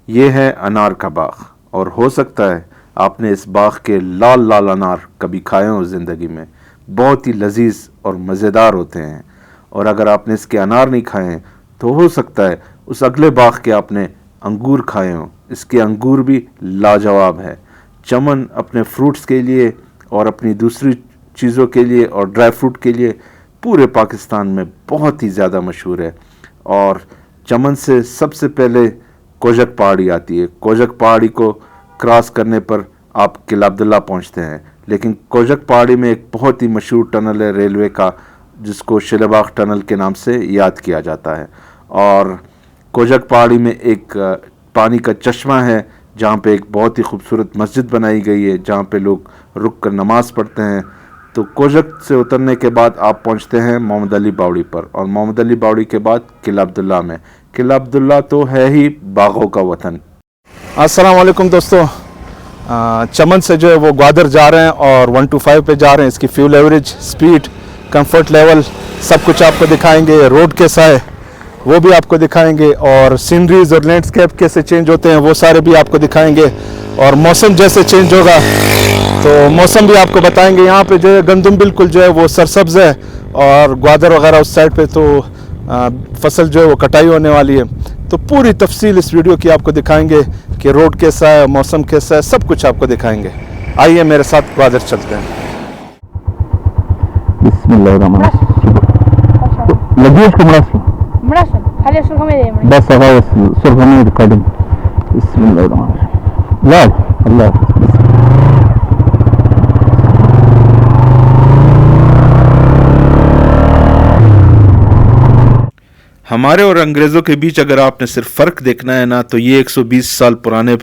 ये है अनार का बाग और हो सकता है आपने इस बाग के लाल लाल अनार कभी खाए हों ज़िंदगी में। बहुत ही लजीज और मज़ेदार होते हैं। और अगर आपने इसके अनार नहीं खाए हैं तो हो सकता है उस अगले बाग के आपने अंगूर खाए हों। इसके अंगूर भी लाजवाब है। चमन अपने फ्रूट्स के लिए और अपनी दूसरी चीज़ों के लिए और ड्राई फ्रूट के लिए पूरे पाकिस्तान में बहुत ही ज़्यादा मशहूर है। और चमन से सबसे पहले कोजक पहाड़ी आती है। कोजक पहाड़ी को क्रॉस करने पर आप किला अब्दुल्ला पहुंचते हैं। लेकिन कोजक पहाड़ी में एक बहुत ही मशहूर टनल है रेलवे का, जिसको शिलेबाग टनल के नाम से याद किया जाता है। और कोजक पहाड़ी में एक पानी का चश्मा है जहाँ पे एक बहुत ही खूबसूरत मस्जिद बनाई गई है जहाँ पे लोग रुक कर नमाज़ पढ़ते हैं। तो कोजक से उतरने के बाद आप पहुँचते हैं मोहम्मद अली बावड़ी पर, और मोहम्मद अली बावड़ी के बाद किला अब्दुल्ला में। किला अब्दुल्ला तो है ही बागों का वतन। अस्सलाम वालेकुम दोस्तों, चमन से जो है वो ग्वादर जा रहे हैं और 125 पे जा रहे हैं। इसकी fuel average, speed, comfort level सब कुछ आपको दिखाएंगे। रोड कैसा है वो भी आपको दिखाएंगे, और सीनरीज और लैंडस्केप कैसे चेंज होते हैं वो सारे भी आपको दिखाएंगे। और मौसम जैसे चेंज होगा तो मौसम भी आपको बताएंगे। यहाँ पे जो है गंदम बिल्कुल जो है वो सरसब्ज़ है, और ग्वादर वगैरह उस साइड पे तो फसल जो है वो कटाई होने वाली है। तो पूरी तफसील इस वीडियो की आपको दिखाएंगे कि रोड कैसा है, मौसम कैसा है, सब कुछ आपको दिखाएंगे। आइए मेरे साथ ग्वादर चलते हैं। बस रिकॉर्डिंग। हमारे और अंग्रेज़ों के बीच अगर आपने सिर्फ फ़र्क देखना है ना, तो ये 120 साल पुराने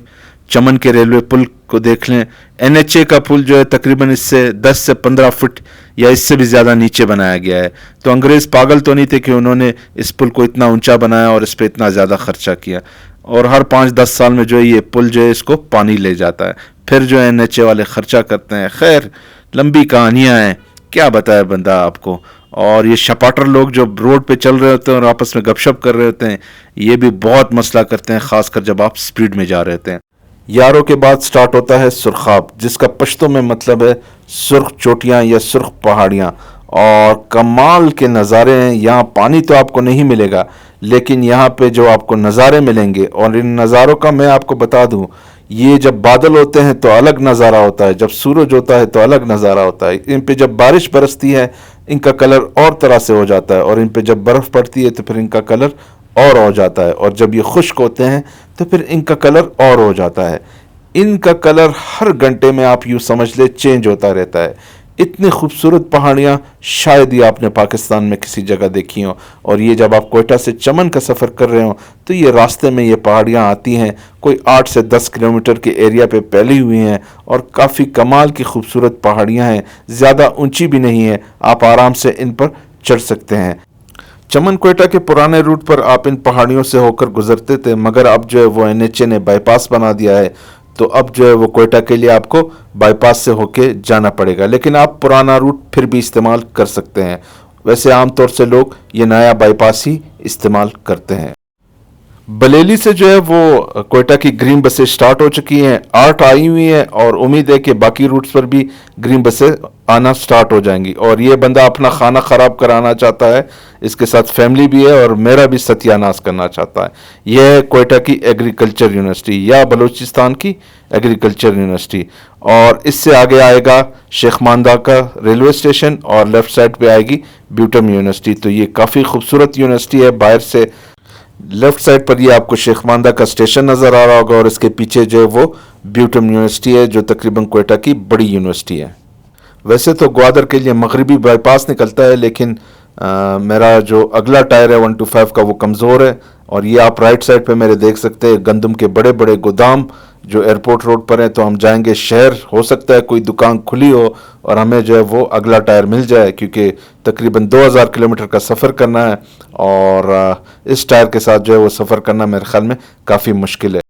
चमन के रेलवे पुल को देख लें। NHA का पुल जो है तकरीबन इससे 10 से 15 फुट या इससे भी ज़्यादा नीचे बनाया गया है। तो अंग्रेज़ पागल तो नहीं थे कि उन्होंने इस पुल को इतना ऊंचा बनाया और इस पर इतना ज़्यादा खर्चा किया। और हर 5-10 साल में जो है ये पुल जो है इसको पानी ले जाता है, फिर जो है NHA वाले खर्चा करते हैं। खैर, लंबी कहानियाँ हैं, क्या बताए बंदा आपको। और ये शपाटर लोग जो रोड पे चल रहे होते हैं और आपस में गपशप कर रहे होते हैं, ये भी बहुत मसला करते हैं, ख़ासकर जब आप स्पीड में जा रहे होते हैं। यारों के बाद स्टार्ट होता है सुरखाब, जिसका पश्तो में मतलब है सुर्ख चोटियाँ या सुर्ख पहाड़ियाँ। और कमाल के नज़ारे हैं यहाँ। पानी तो आपको नहीं मिलेगा, लेकिन यहाँ पे जो आपको नज़ारे मिलेंगे, और इन नज़ारों का मैं आपको बता दूँ, ये जब बादल होते हैं तो अलग नज़ारा होता है, जब सूरज होता है तो अलग नज़ारा होता है। इन पे जब बारिश बरसती है इनका कलर और तरह से हो जाता है, और इन पे जब बर्फ़ पड़ती है तो फिर इनका कलर और हो जाता है, और जब ये खुश्क होते हैं तो फिर इनका कलर और हो जाता है। इनका कलर हर घंटे में आप यूँ समझ ले चेंज होता रहता है। इतनी खूबसूरत पहाड़ियाँ शायद ही आपने पाकिस्तान में किसी जगह देखी हों। और ये जब आप कोयटा से चमन का सफ़र कर रहे हो तो ये रास्ते में ये पहाड़ियाँ आती हैं, कोई 8 से 10 किलोमीटर के एरिया पे फैली हुई हैं, और काफ़ी कमाल की खूबसूरत पहाड़ियाँ हैं। ज़्यादा ऊंची भी नहीं है, आप आराम से इन पर चढ़ सकते हैं। चमन कोयटा के पुराने रूट पर आप इन पहाड़ियों से होकर गुजरते थे, मगर अब जो है वो NHA ने बाईपास बना दिया है, तो अब जो है वो कोयटा के लिए आपको बाईपास से होके जाना पड़ेगा। लेकिन आप पुराना रूट फिर भी इस्तेमाल कर सकते हैं। वैसे आमतौर से लोग ये नया बाईपास ही इस्तेमाल करते हैं। बलेली से जो है वो कोयटा की ग्रीन बसें स्टार्ट हो चुकी हैं, 8 आई हुई हैं, और उम्मीद है कि बाकी रूट्स पर भी ग्रीन बसें आना स्टार्ट हो जाएंगी। और ये बंदा अपना खाना ख़राब कराना चाहता है, इसके साथ फैमिली भी है, और मेरा भी सत्यानाश करना चाहता है। यह है कोयटा की एग्रीकल्चर यूनिवर्सिटी या बलूचिस्तान की एग्रीकल्चर यूनिवर्सिटी। और इससे आगे आएगा शेख मांदा का रेलवे स्टेशन, और लेफ़्ट साइड पर आएगी ब्यूटम यूनिवर्सिटी। तो ये काफ़ी खूबसूरत यूनिवर्सिटी है। बाहर से लेफ्ट साइड पर ये आपको शेख मांदा का स्टेशन नज़र आ रहा होगा, और इसके पीछे जो है वो ब्यूटम यूनिवर्सिटी है, जो तकरीबन कोयटा की बड़ी यूनिवर्सिटी है। वैसे तो ग्वादर के लिए मगरिबी बाईपास निकलता है, लेकिन मेरा जो अगला टायर है 125 का वो कमज़ोर है। और ये आप राइट साइड पे मेरे देख सकते हैं गंदम के बड़े बड़े गोदाम जो एयरपोर्ट रोड पर हैं। तो हम जाएंगे शहर, हो सकता है कोई दुकान खुली हो और हमें जो है वो अगला टायर मिल जाए, क्योंकि तकरीबन 2000 किलोमीटर का सफ़र करना है, और इस टायर के साथ जो है वो सफ़र करना मेरे ख्याल में काफ़ी मुश्किल है।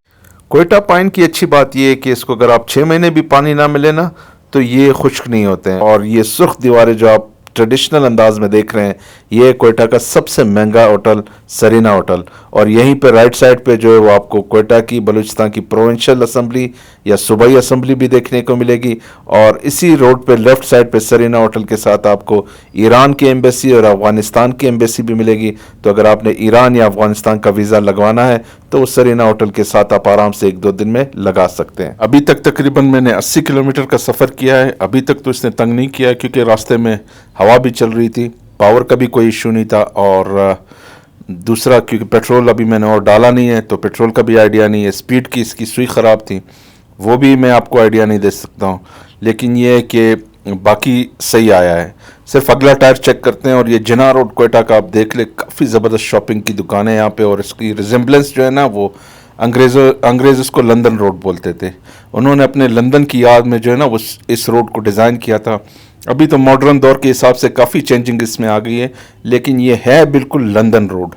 कोयटा पाइन की अच्छी बात यह है कि इसको अगर आप 6 महीने भी पानी ना मिले ना तो ये खुश्क नहीं होते हैं। और ये सुर्ख दीवारें जो आप ट्रेडिशनल अंदाज में देख रहे हैं, ये कोयटा का सबसे महंगा होटल सरीना होटल। और यहीं पे राइट साइड पे जो है वो आपको क्वेटा की बलूचिस्तान की प्रोविंशियल असम्बली या सूबाई असम्बली भी देखने को मिलेगी। और इसी रोड पे लेफ्ट साइड पे सरीना होटल के साथ आपको ईरान की एम्बेसी और अफगानिस्तान की एम्बेसी भी मिलेगी। तो अगर आपने ईरान या अफगानिस्तान का वीज़ा लगवाना है तो उस सरीना होटल के साथ आप आराम से 1-2 दिन में लगा सकते हैं। अभी तक तकरीबन मैंने 80 किलोमीटर का सफ़र किया है। अभी तक तो इसने तंग नहीं किया क्योंकि रास्ते में हवा भी चल रही थी, पावर का भी कोई इशू नहीं था, और दूसरा क्योंकि पेट्रोल अभी मैंने और डाला नहीं है तो पेट्रोल का भी आइडिया नहीं है। स्पीड की इसकी सुई ख़राब थी, वो भी मैं आपको आइडिया नहीं दे सकता हूँ, लेकिन ये है कि बाकी सही आया है। सिर्फ अगला टायर चेक करते हैं। और ये जिना रोड क्वेटा का आप देख ले, काफ़ी ज़बरदस्त शॉपिंग की दुकानें यहाँ पे, और इसकी रिजेम्बलेंस जो है ना वो अंग्रेज़ इसको लंदन रोड बोलते थे। उन्होंने अपने लंदन की याद में जो है ना वो इस रोड को डिज़ाइन किया था। अभी तो मॉडर्न दौर के हिसाब से काफ़ी चेंजिंग इसमें आ गई है, लेकिन ये है बिल्कुल लंदन रोड।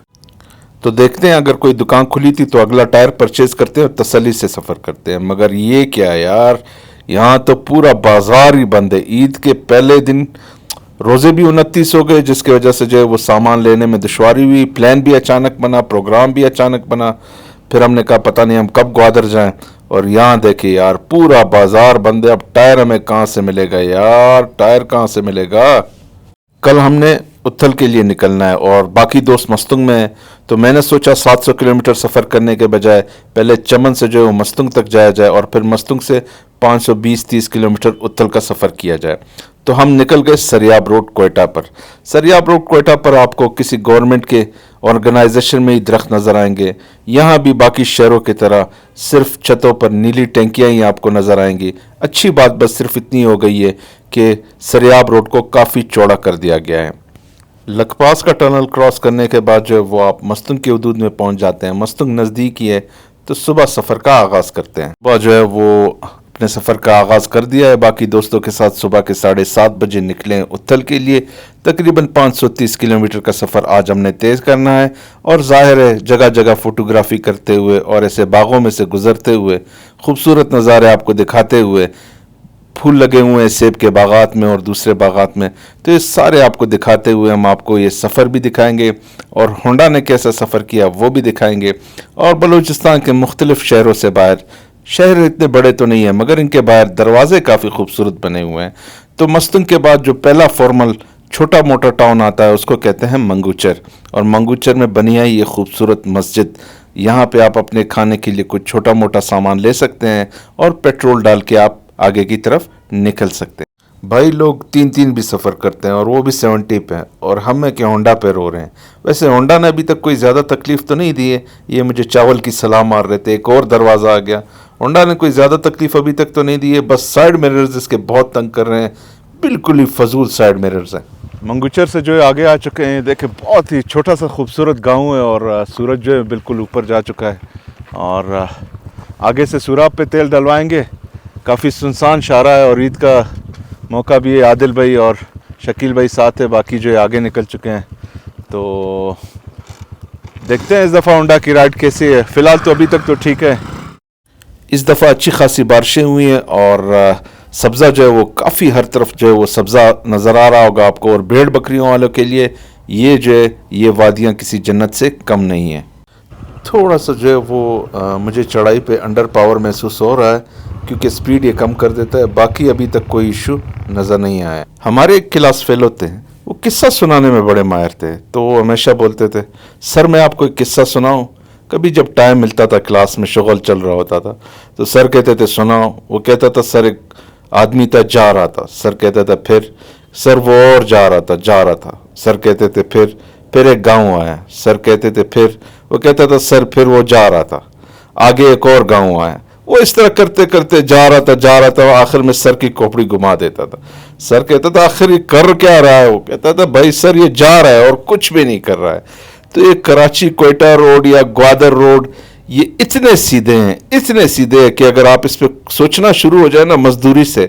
तो देखते हैं, अगर कोई दुकान खुली थी तो अगला टायर परचेज करते हैं और तसल्ली से सफ़र करते हैं। मगर ये क्या यार, यहाँ तो पूरा बाजार ही बंद है। ईद के पहले दिन रोज़े भी 29 हो गए, जिसकी वजह से जो है वो सामान लेने में दुश्वारी हुई। प्लान भी अचानक बना, प्रोग्राम भी अचानक बना। फिर हमने कहा पता नहीं हम कब ग्वादर जाएं, और यहाँ देखिए यार पूरा बाजार बंद है। अब टायर हमें कहाँ से मिलेगा यार, टायर कहाँ से मिलेगा। कल हमने उथल के लिए निकलना है और बाकी दोस्त मस्तुंग में हैं, तो मैंने सोचा 700 किलोमीटर सफ़र करने के बजाय पहले चमन से जो है वो मस्तुंग तक जाया जाए और फिर मस्तुंग से 520-30 किलोमीटर उथल का सफ़र किया जाए। तो हम निकल गए सरियाब रोड क्वेटा पर। सरियाब रोड क्वेटा पर आपको किसी गवर्नमेंट के ऑर्गेनाइजेशन में ही दरख्त नज़र आएंगे। यहाँ भी बाकी शहरों की तरह सिर्फ छतों पर नीली टंकियाँ ही आपको नज़र आएंगी। अच्छी बात बस सिर्फ इतनी हो गई है कि सरियाब रोड को काफ़ी चौड़ा कर दिया गया है। लखपास का टनल क्रॉस करने के बाद जो है वो आप मस्तुंग की हदूद में पहुंच जाते हैं। मस्तुंग नज़दीक ही है, तो सुबह सफ़र का आगाज़ करते हैं। सुबह जो है वो अपने सफ़र का आगाज़ कर दिया है। बाकी दोस्तों के साथ सुबह के 7:30 बजे निकले उथल के लिए। तकरीबन 530 किलोमीटर का सफ़र आज हमने तेज़ करना है, और जाहिर है जगह जगह फ़ोटोग्राफ़ी करते हुए और ऐसे बागों में से गुज़रते हुए खूबसूरत नज़ारे आपको दिखाते हुए, फूल लगे हुए हैं सेब के बागात में और दूसरे बागात में, तो ये सारे आपको दिखाते हुए हम आपको ये सफ़र भी दिखाएंगे और होंडा ने कैसा सफ़र किया वो भी दिखाएंगे। और बलूचिस्तान के मुख्तलिफ शहरों से बाहर, शहर इतने बड़े तो नहीं है मगर इनके बाहर दरवाजे काफ़ी खूबसूरत बने हुए हैं। तो मस्तुंग के बाद जो पहला फॉर्मल छोटा मोटा टाउन आता है उसको कहते हैं मंगूचर, और मंगूचर में बनी है ये खूबसूरत मस्जिद। यहाँ पे आप अपने खाने के लिए कुछ छोटा मोटा सामान ले सकते हैं और पेट्रोल डाल के आप आगे की तरफ निकल सकते हैं। भाई लोग 3-3 भी सफ़र करते हैं और वो भी 70 पे, और हम है कि होंडा पे रो रहे हैं। वैसे होंडा ने अभी तक कोई ज़्यादा तकलीफ़ तो नहीं दी है। ये मुझे चावल की सलाह मार रहे थे, एक और दरवाज़ा आ गया। होंडा ने कोई ज़्यादा तकलीफ़ अभी तक तो नहीं दी है, बस साइड मिरर्स इसके बहुत तंग कर रहे हैं, बिल्कुल ही फजूल साइड मिरर्स हैं। मंगूचर से जो है आगे आ चुके हैं। देखे बहुत ही छोटा सा खूबसूरत गांव है, और सूरज जो है बिल्कुल ऊपर जा चुका है, और आगे से सुराब पे तेल डलवाएंगे। काफ़ी सुनसान शारा है और ईद का मौका भी है। आदिल भाई और शकील भाई साथ है, बाकी जो है आगे निकल चुके हैं। तो देखते हैं इस दफ़ा होंडा की राइड कैसी है। फ़िलहाल तो अभी तक तो ठीक है। इस दफ़ा अच्छी खासी बारिशें हुई हैं और सब्ज़ा जो है वो काफ़ी हर तरफ जो है वो सब्ज़ा नज़र आ रहा होगा आपको। और भेड़ बकरियों वालों के लिए ये जो है ये वादियाँ किसी जन्नत से कम नहीं है। थोड़ा सा जो है वो मुझे चढ़ाई पे अंडर पावर महसूस हो रहा है क्योंकि स्पीड ये कम कर देता है। बाकी अभी तक कोई इशू नज़र नहीं आया। हमारे एक क्लास फेलो थे, वो किस्सा सुनाने में बड़े माहिर थे, तो वो हमेशा बोलते थे सर मैं आपको एक किस्सा सुनाऊं। कभी जब टाइम मिलता था, क्लास में शुगल चल रहा होता था, तो सर कहते थे सुनाओ। वो कहता था सर एक आदमी था जा रहा था। सर कहता था फिर। सर वो और जा रहा था। सर कहते थे फिर एक गांव आया। सर कहते थे फिर। वो कहता था सर फिर वो जा रहा था, आगे एक और गांव आया। वो इस तरह करते करते जा रहा था। आखिर में सर की खोपड़ी घुमा देता था। सर कहता था आखिर ये कर क्या रहा है। वो कहता था भाई सर ये जा रहा है और कुछ भी नहीं कर रहा है। तो ये कराची कोयटा रोड या ग्वादर रोड ये इतने सीधे हैं कि अगर आप इस पर सोचना शुरू हो जाए ना मजदूरी से,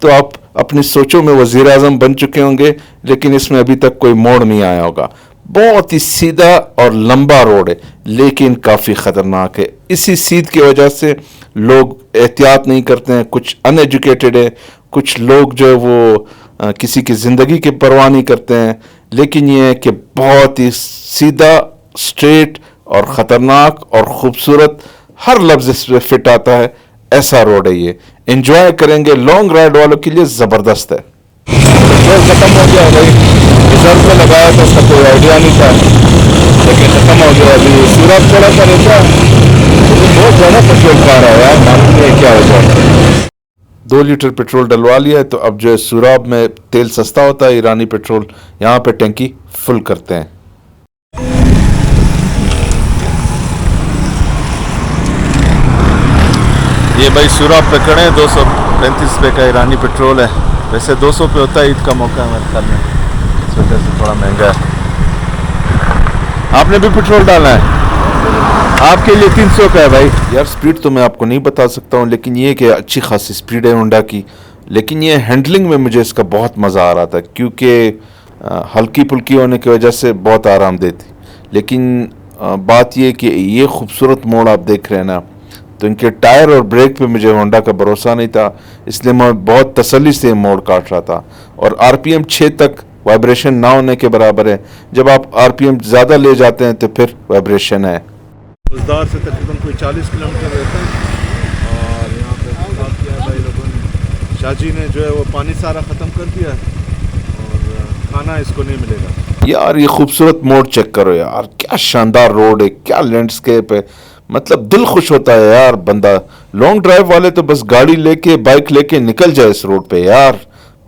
तो आप अपनी सोचों में वज़ीर आज़म बन चुके होंगे, लेकिन इसमें अभी तक कोई मोड़ नहीं आया होगा। बहुत ही सीधा और लंबा रोड है, लेकिन काफ़ी ख़तरनाक है। इसी सीध की वजह से लोग एहतियात नहीं करते हैं। कुछ अनएजुकेटेड है, कुछ लोग जो है वो किसी की ज़िंदगी की परवाह नहीं करते हैं। लेकिन ये है कि बहुत ही सीधा, स्ट्रेट और ख़तरनाक और ख़ूबसूरत, हर लफ्ज़ इस पे फिट आता है, ऐसा रोड है ये। एंजॉय करेंगे, लॉन्ग राइड वालों के लिए ज़बरदस्त है। पेट्रोल ख़त्म हो गया भाई, रिजर्व में लगाया तो उसका कोई आइडिया नहीं था, लेकिन ख़त्म हो गया। अभी सूरत थोड़ा सा रहता है, लेकिन बहुत ज़्यादा पेट्रोल खा रहा है यार, मालूम नहीं क्या हो जाए। 2 लीटर पेट्रोल डलवा लिया है, तो अब जो है सूराब में तेल सस्ता होता है, ईरानी पेट्रोल, यहाँ पे टंकी फुल करते हैं। ये भाई सूरत पे खड़े हैं, 235 रुपये का ईरानी पेट्रोल है। वैसे 200 पे होता है, ईद का मौका है मेरे ख्याल में, इस वजह से थोड़ा महंगा है। आपने भी पेट्रोल डाला है? आपके लिए 300 का है भाई। यार स्पीड तो मैं आपको नहीं बता सकता हूँ, लेकिन ये कि अच्छी खासी स्पीड है होंडा की। लेकिन ये हैंडलिंग में मुझे इसका बहुत मज़ा आ रहा था, क्योंकि हल्की फुल्की होने की वजह से बहुत आरामदेह थी। लेकिन बात ये कि ये खूबसूरत मोड़ आप देख रहे हैं ना, तो इनके टायर और ब्रेक पे मुझे होंडा का भरोसा नहीं था, इसलिए मैं बहुत तसल्ली से मोड़ काट रहा था। और आरपीएम 6 तक वाइब्रेशन ना होने के बराबर है। जब आप आरपीएम ज़्यादा ले जाते हैं तो फिर वाइब्रेशन है। उजदार से तकरीबन कोई 40 किलोमीटर रहता है, और यहाँ पे खराब किया है भाई लोगों ने। शाहजी ने जो है वो पानी सारा ख़त्म कर दिया और खाना इसको नहीं मिलेगा। यार ये खूबसूरत मोड़ चेक करो यार, क्या शानदार रोड है, क्या लैंडस्केप है, मतलब दिल खुश होता है यार बंदा। लॉन्ग ड्राइव वाले तो बस गाड़ी लेके, बाइक लेके निकल जाए इस रोड पे यार,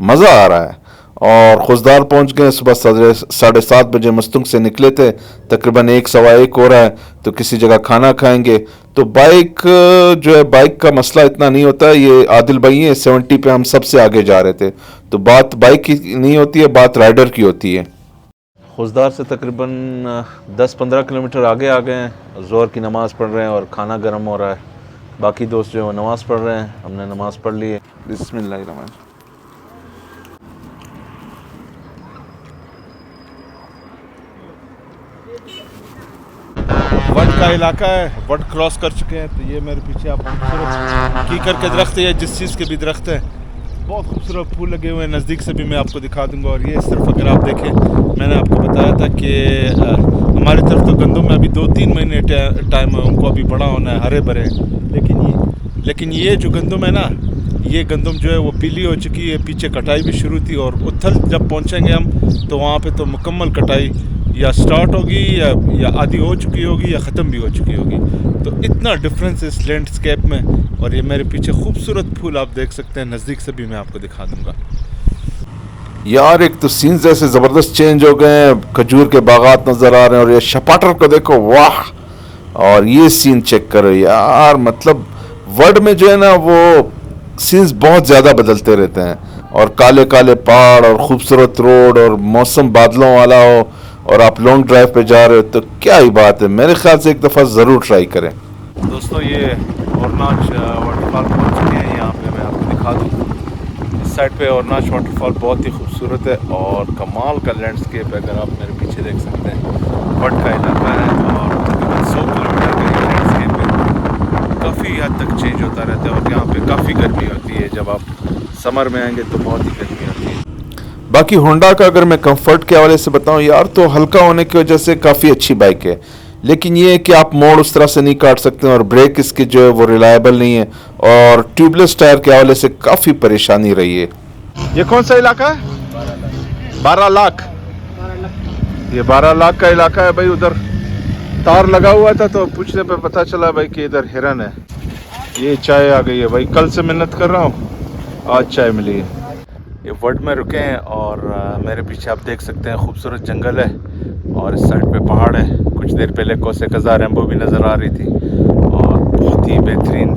मज़ा आ रहा है। और खुशदार पहुंच गए, सुबह 7:30 बजे मस्तुंग से निकले थे, तकरीबन 1 सवा 1 हो रहा है, तो किसी जगह खाना खाएंगे। तो बाइक जो है, बाइक का मसला इतना नहीं होता है, ये आदिल भाई है 70 पे, हम सबसे आगे जा रहे थे, तो बात बाइक की नहीं होती है, बात राइडर की होती है। खुशदार से तकरीबन 10-15 किलोमीटर आगे आ गए हैं, ज़ोहर की नमाज़ पढ़ रहे हैं और खाना गर्म हो रहा है। बाकी दोस्त जो है वो नमाज़ पढ़ रहे हैं, हमने नमाज़ पढ़ ली है। बिस्मिल्लाहिर्रहमान। वट का इलाका है, वट क्रॉस कर चुके हैं। तो ये मेरे पीछे आप खूबसूरत कीकर के दरख्त है, जिस चीज़ के भी दरख्त है, बहुत खूबसूरत फूल लगे हुए हैं, नज़दीक से भी मैं आपको दिखा दूंगा। और ये सिर्फ अगर आप देखें, मैंने आपको बताया था कि हमारी तरफ तो गंदम में अभी 2-3 महीने टाइम है, उनको अभी बड़ा होना है, हरे भरे हैं। लेकिन ये जो गंदम है ना, ये गंदम जो है वो पीली हो चुकी है, पीछे कटाई भी शुरू थी। और उथल जब पहुंचेंगे हम, तो वहाँ पे तो मुकम्मल कटाई या स्टार्ट होगी या आधी हो चुकी होगी या ख़त्म भी हो चुकी होगी। तो इतना डिफरेंस इस लैंडस्केप में। और ये मेरे पीछे खूबसूरत फूल आप देख सकते हैं, नज़दीक से भी मैं आपको दिखा दूंगा। यार एक तो सीन जैसे ज़बरदस्त चेंज हो गए हैं, खजूर के बागात नज़र आ रहे हैं, और ये शपाटर को देखो, वाह। और ये सीन चेक करो यार, मतलब वर्ल्ड में जो है ना, वो सीन्स बहुत ज़्यादा बदलते रहते हैं। और काले काले पहाड़ और खूबसूरत रोड और मौसम बादलों वाला हो, और आप लॉन्ग ड्राइव पे जा रहे हो, तो क्या ही बात है। मेरे ख्याल से एक दफ़ा ज़रूर ट्राई करें। दोस्तों ये औरनाच वाटरफॉल पहुँच चुके हैं, यहाँ पे मैं आपको दिखा दूँ। इस साइड पे औरनाच वाटरफॉल बहुत ही खूबसूरत है और कमाल का लैंडस्केप है। अगर आप मेरे पीछे देख सकते हैं, वट का इलाका है और तकरीबन 100 किलोमीटर का ये लैंडस्केप है। काफ़ी हद तक चेंज होता रहता है, और यहाँ पे काफ़ी गर्मी होती है। जब आप समर में आएंगे तो बहुत ही गर्मी होती है। बाकी होंडा का अगर मैं कंफर्ट के हवाले से बताऊं यार, तो हल्का होने की वजह से काफ़ी अच्छी बाइक है। लेकिन ये है कि आप मोड़ उस तरह से नहीं काट सकते, और ब्रेक इसके जो है वो रिलायबल नहीं है, और ट्यूबलेस टायर के हवाले से काफ़ी परेशानी रही है। ये कौन सा इलाका है? 12 लाख। ये 12 लाख का इलाका है भाई। उधर तार लगा हुआ था, तो पूछने पे पता चला भाई कि इधर हिरन है। ये चाय आ गई है भाई, कल से मेहनत कर रहा हूँ, आज चाय मिली है। ये वट में रुके हैं, और मेरे पीछे आप देख सकते हैं खूबसूरत जंगल है, और इस साइड पे पहाड़ है। कुछ देर पहले कोसे कज़ा रेम्बो भी नज़र आ रही थी, और बहुत ही बेहतरीन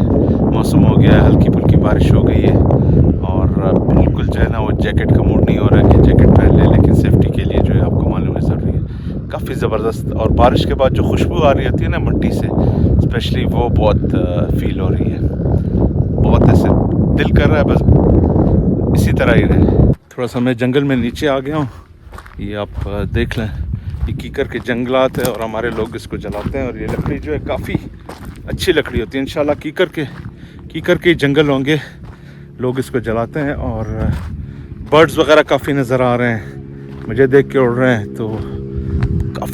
मौसम हो गया है, हल्की फुल्की बारिश हो गई है। और बिल्कुल जो है ना, वो जैकेट का मूड नहीं हो रहा है कि जैकेट पहन ले, लेकिन सेफ्टी के लिए जो है आपको मालूम है ज़रूरी है। काफ़ी ज़बरदस्त, और बारिश के बाद जो खुशबू आ रही होती है ना मट्टी से, स्पेशली वो बहुत फील हो रही है। बहुत ऐसे दिल कर रहा है बस इसी तरह ही रहे। थोड़ा सा मैं जंगल में नीचे आ गया हूँ, ये आप देख लें, ये कीकर के जंगलात है, और हमारे लोग इसको जलाते हैं। और ये लकड़ी जो है काफ़ी अच्छी लकड़ी होती है, इंशाल्लाह कीकर के जंगल होंगे, लोग इसको जलाते हैं। और बर्ड्स वगैरह काफ़ी नज़र आ रहे हैं, मुझे देख के उड़ रहे हैं, तो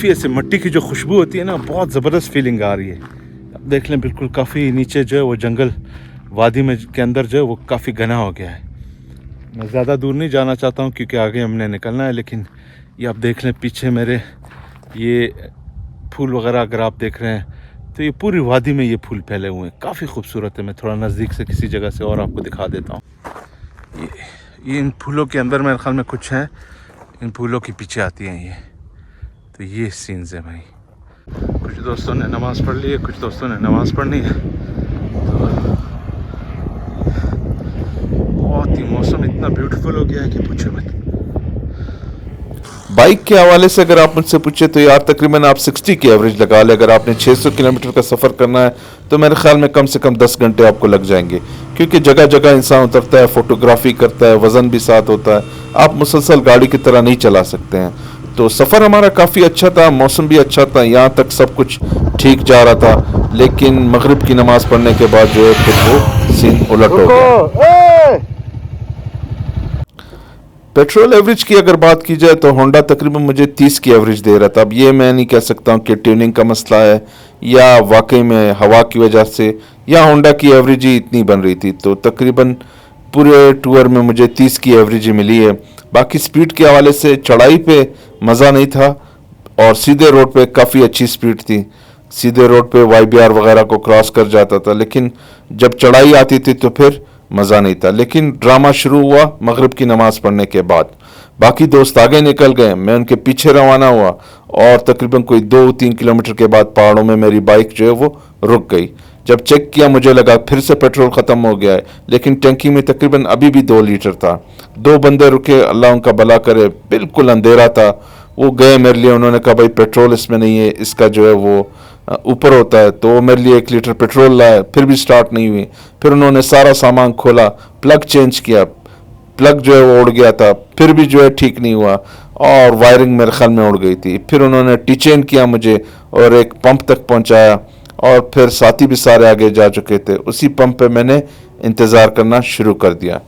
काफ़ी ऐसे मिट्टी की जो खुशबू होती है ना, बहुत ज़बरदस्त फीलिंग आ रही है। अब देख लें बिल्कुल काफ़ी नीचे जो है वो जंगल वादी में के अंदर जो है वो काफ़ी घना हो गया है। मैं ज़्यादा दूर नहीं जाना चाहता हूँ क्योंकि आगे हमने निकलना है, लेकिन ये आप देख लें पीछे मेरे ये फूल वगैरह अगर आप देख रहे हैं तो ये पूरी वादी में ये फूल फैले हुए हैं, काफ़ी खूबसूरत है। मैं थोड़ा नज़दीक से किसी जगह से और आपको दिखा देता हूँ। ये इन फूलों के अंदर मेरे ख्याल में कुछ है, इन फूलों के पीछे आती हैं ये। तो ये सीन्स है भाई। कुछ दोस्तों ने नमाज़ पढ़ ली है, कुछ दोस्तों ने नमाज़ पढ़नी है। तो बहुत ही मौसम इतना ब्यूटीफुल हो गया है कि पूछो मत। बाइक के हवाले से अगर आप मुझसे पूछे तो यार तकरीबन आप 60 की एवरेज लगा ले। अगर आपने 600 किलोमीटर का सफ़र करना है तो मेरे ख्याल में कम से कम 10 घंटे आपको लग जाएंगे, क्योंकि जगह जगह इंसान उतरता है, फोटोग्राफी करता है, वज़न भी साथ होता है, आप मुसलसल गाड़ी की तरह नहीं चला सकते हैं। तो सफ़र हमारा काफ़ी अच्छा था, मौसम भी अच्छा था, यहाँ तक सब कुछ ठीक जा रहा था, लेकिन मगरिब की नमाज़ पढ़ने के बाद जो है फिर वो सीन उलट हो गया। पेट्रोल एवरेज की अगर बात की जाए तो होंडा तकरीबन मुझे 30 की एवरेज दे रहा था। अब ये मैं नहीं कह सकता हूँ कि ट्यूनिंग का मसला है या वाकई में हवा की वजह से, या होंडा की एवरेज ही इतनी बन रही थी। तो तकरीबन पूरे टूर में मुझे 30 की एवरेज ही मिली है। बाकी स्पीड के हवाले से चढ़ाई पे मज़ा नहीं था और सीधे रोड पे काफ़ी अच्छी स्पीड थी। सीधे रोड पे YBR वगैरह को क्रॉस कर जाता था, लेकिन जब चढ़ाई आती थी तो फिर मज़ा नहीं था। लेकिन ड्रामा शुरू हुआ मगरिब की नमाज़ पढ़ने के बाद। बाकी दोस्त आगे निकल गए, मैं उनके पीछे रवाना हुआ और तकरीबन कोई 2-3 किलोमीटर के बाद पहाड़ों में मेरी बाइक जो है वो रुक गई। जब चेक किया मुझे लगा फिर से पेट्रोल ख़त्म हो गया है, लेकिन टंकी में तकरीबन अभी भी 2 लीटर था। 2 बंदे रुके, अल्लाह उनका भला करे, बिल्कुल अंधेरा था। वो गए मेरे लिए, उन्होंने कहा भाई पेट्रोल इसमें नहीं है, इसका जो है वो ऊपर होता है। तो वो मेरे लिए 1 लीटर पेट्रोल लाए, फिर भी स्टार्ट नहीं हुई। फिर उन्होंने सारा सामान खोला, प्लग चेंज किया, प्लग जो है वो उड़ गया था, फिर भी जो है ठीक नहीं हुआ और वायरिंग मेरे ख्याल में उड़ गई थी। फिर उन्होंने टी चेन किया मुझे और एक पंप तक पहुंचाया और फिर साथी भी सारे आगे जा चुके थे। उसी पंप पे मैंने इंतज़ार करना शुरू कर दिया।